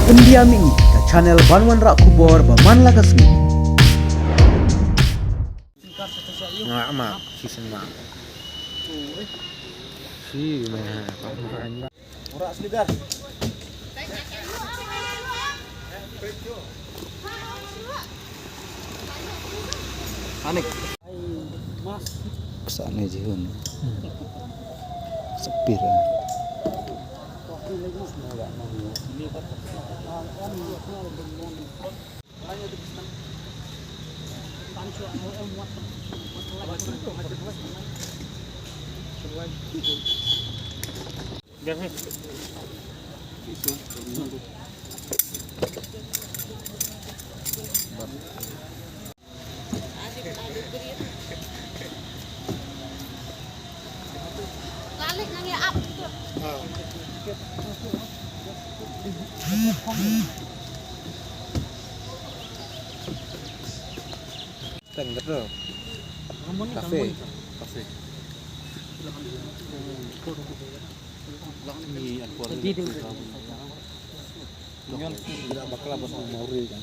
Pendiami ke channel Banwan Rak Kubor Baman Lagasmi. Nggak mak, season mak. Si mana kamu Murah asli dar. Anik. Kesana jihun. Sepir. Balik nang ya up. Tengger tuh. Kafe. Ini aku ada. Tidak bakal apa sama Mauri kan.